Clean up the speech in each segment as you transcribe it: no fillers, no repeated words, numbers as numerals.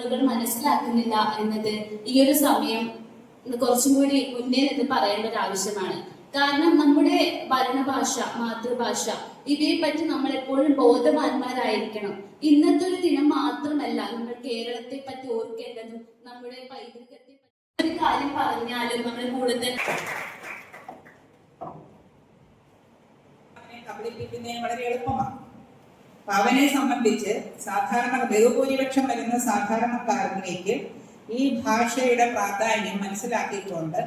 ആളുകൾ മനസ്സിലാക്കുന്നില്ല എന്നത് ഈ ഒരു സമയം കുറച്ചും കൂടി മുന്നേ നിന്ന് പറയേണ്ട ഒരു ആവശ്യമാണ്. കാരണം നമ്മുടെ ഭരണഭാഷ, മാതൃഭാഷ, ഇവയെ പറ്റി നമ്മൾ എപ്പോഴും ബോധവാന്മാരായിരിക്കണം. ഇന്നത്തെ ഒരു ദിനം മാത്രമല്ല നമ്മൾ കേരളത്തെ പറ്റി ഓർക്കേണ്ടതും നമ്മുടെ പൈതൃകത്തെ പറ്റി ഒരു കാര്യം പറഞ്ഞാലും നമ്മൾ കൂടുതൽ കബളിപ്പിക്കുന്നതിന് വളരെ എളുപ്പമാണ്. അവനെ സംബന്ധിച്ച് സാധാരണ ബഹുഭൂരിപക്ഷം വരുന്ന സാധാരണക്കാരനിലേക്ക് ഈ ഭാഷയുടെ പ്രാധാന്യം മനസ്സിലാക്കിക്കൊണ്ട്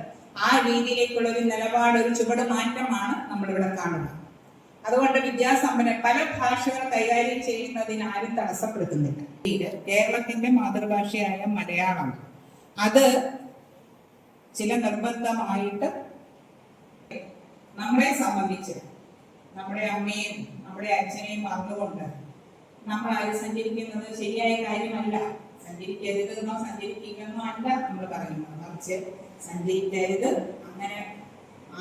ആ രീതിയിലേക്കുള്ള ഒരു നിലപാട്, ഒരു ചുവട് മാറ്റമാണ് നമ്മളിവിടെ കാണുന്നത്. അതുകൊണ്ട് വിദ്യാസമ്പന്ന പല ഭാഷകൾ കൈകാര്യം ചെയ്യുന്നതിന് ആരും തടസ്സപ്പെടുത്തുന്നില്ല. കേരളത്തിന്റെ മാതൃഭാഷയായ മലയാളം അത് ചില നിർബന്ധമായിട്ട് നമ്മളെ സംബന്ധിച്ച് നമ്മുടെ അമ്മയും നമ്മുടെ അച്ഛനെയും മറന്നുകൊണ്ട് നമ്മൾ അത് സഞ്ചരിക്കുന്നത് ശരിയായ കാര്യമല്ല. സഞ്ചരിക്കരുതെന്നോ സഞ്ചരിക്കുന്നോ അല്ല നമ്മൾ പറയുന്നത്, മറിച്ച് സഞ്ചരിക്കരുത്, അങ്ങനെ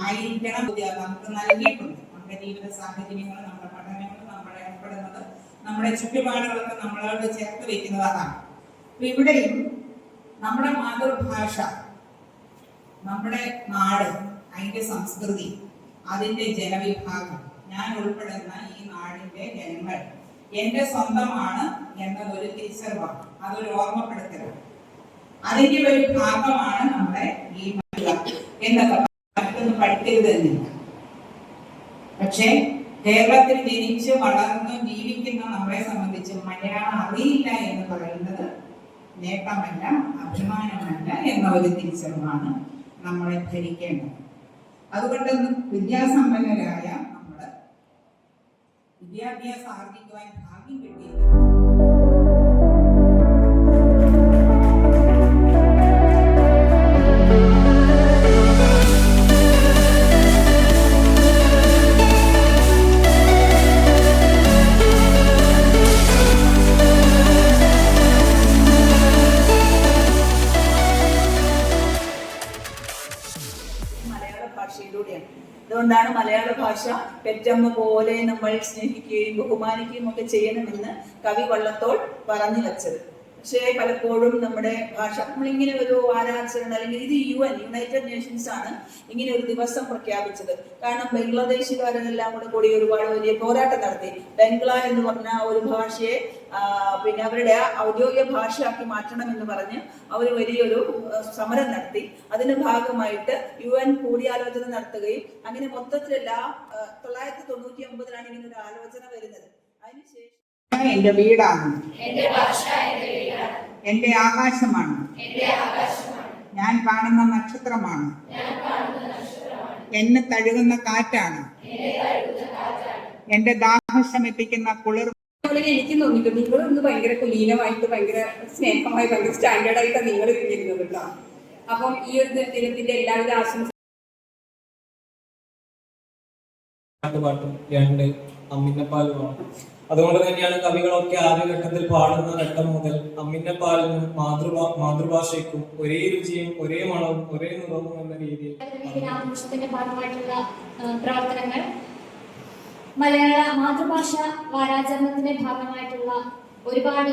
ആയിരിക്കണം നമുക്ക് നൽകിയിട്ടുണ്ട്. നമ്മുടെ ജീവിത സാഹചര്യങ്ങൾ, നമ്മുടെ പഠനങ്ങൾ, നമ്മൾ ഏർപ്പെടുന്നത്, നമ്മുടെ ചുറ്റുപാടുകളൊക്കെ നമ്മളോട് ചേർത്ത് വയ്ക്കുന്നത് അതാണ്. അപ്പൊ ഇവിടെയും നമ്മുടെ മാതൃഭാഷ, നമ്മുടെ നാട്, അതിന്റെ സംസ്കൃതി, അതിന്റെ ജനവിഭാഗം, ഞാൻ ഉൾപ്പെടുന്ന ഈ നാടിന്റെ ജനങ്ങൾ എന്റെ സ്വന്തമാണ് എന്നതൊരു തിരിച്ചറിവാണ്, അതൊരു ഓർമ്മപ്പെടുത്തലാണ്. അതിന്റെ ഒരു ഭാഗമാണ് നമ്മുടെ ഈ എന്നൊക്കെ മറ്റൊന്നും പഠിക്കരുതെന്നില്ല. പക്ഷെ കേരളത്തിൽ ജനിച്ച് വളർന്ന് ജീവിക്കുന്ന നമ്മളെ സംബന്ധിച്ച് മലയാളം അറിയില്ല എന്ന് പറയുന്നത് നേട്ടമല്ല, അഭിമാനമല്ല എന്ന ഒരു തിരിച്ചറിവാണ് നമ്മളെ ഭരിക്കേണ്ടത്. അതുകൊണ്ട് വിദ്യാസമ്പന്നരായ നമ്മള് വിദ്യാഭ്യാസം ആർജിക്കുവാൻ ഭാഗ്യം കിട്ടിയിരിക്കുന്നു. അതുകൊണ്ടാണ് മലയാള ഭാഷ പെറ്റമ്മ പോലെ നമ്മൾ സ്നേഹിക്കുകയും ബഹുമാനിക്കുകയും ഒക്കെ ചെയ്യണമെന്ന് കവി വള്ളത്തോൾ പറഞ്ഞു വെച്ചത്. പക്ഷേ പലപ്പോഴും നമ്മുടെ ഭാഷ നമ്മളിങ്ങനെ ഒരു വാരാചരണം, അല്ലെങ്കിൽ ഇത് യുണൈറ്റഡ് നേഷൻസ് ആണ് ഇങ്ങനെ ഒരു ദിവസം പ്രഖ്യാപിച്ചത്. കാരണം ബംഗ്ലാദേശുകാരെല്ലാം കൂടി ഒരുപാട് വലിയ പോരാട്ടം നടത്തി. ബംഗ്ല എന്ന് പറഞ്ഞ ഒരു ഭാഷയെ പിന്നെ അവരുടെ ഔദ്യോഗിക ഭാഷയാക്കി മാറ്റണം എന്ന് പറഞ്ഞ് അവർ വലിയൊരു സമരം നടത്തി. അതിന്റെ ഭാഗമായിട്ട് UN കൂടിയാലോചന നടത്തുകയും അങ്ങനെ മൊത്തത്തിലല്ല 1999 ഇങ്ങനെ ഒരു ആലോചന വരുന്നത്. അതിനുശേഷം എന്റെ വീടാണ്, എന്റെ ആകാശമാണ്, ഞാൻ കാണുന്ന നക്ഷത്രമാണ്, എന്നെ തഴുകുന്ന കാറ്റാണ്, എന്റെ ദാഹം ശമിപ്പിക്കുന്ന കുളിർ. എനിക്ക് തോന്നിയിട്ടുണ്ട് നിങ്ങളൊന്ന് ഭയങ്കര കുലീനമായിട്ട്, ഭയങ്കര സ്നേഹമായി, ഭയങ്കര സ്റ്റാൻഡേർഡായിട്ടാണ് നിങ്ങൾ ഇരുന്നത് കേട്ടോ. അപ്പം ഈ ഒരു ദിനത്തിന്റെ എല്ലാവിധ ആശംസ. പാട്ടും രണ്ട് അമ്മിനപ്പാലുമാണ്. അതുകൊണ്ട് തന്നെയാണ് കവികളൊക്കെ ആദ്യഘട്ടത്തിൽ പാടുന്ന ഘട്ടം മുതൽ അമ്മിനപ്പാലിനും മാതൃഭാഷയ്ക്കും ഒരേ രുചിയും ഒരേ മണവും ഒരേ നിറവും എന്ന രീതിയിൽ ആഘോഷത്തിന്റെ ഭാഗമായിട്ടുള്ള പ്രവർത്തനങ്ങൾ, മലയാള മാതൃഭാഷ വാരാചരണത്തിന്റെ ഭാഗമായിട്ടുള്ള ഒരുപാട്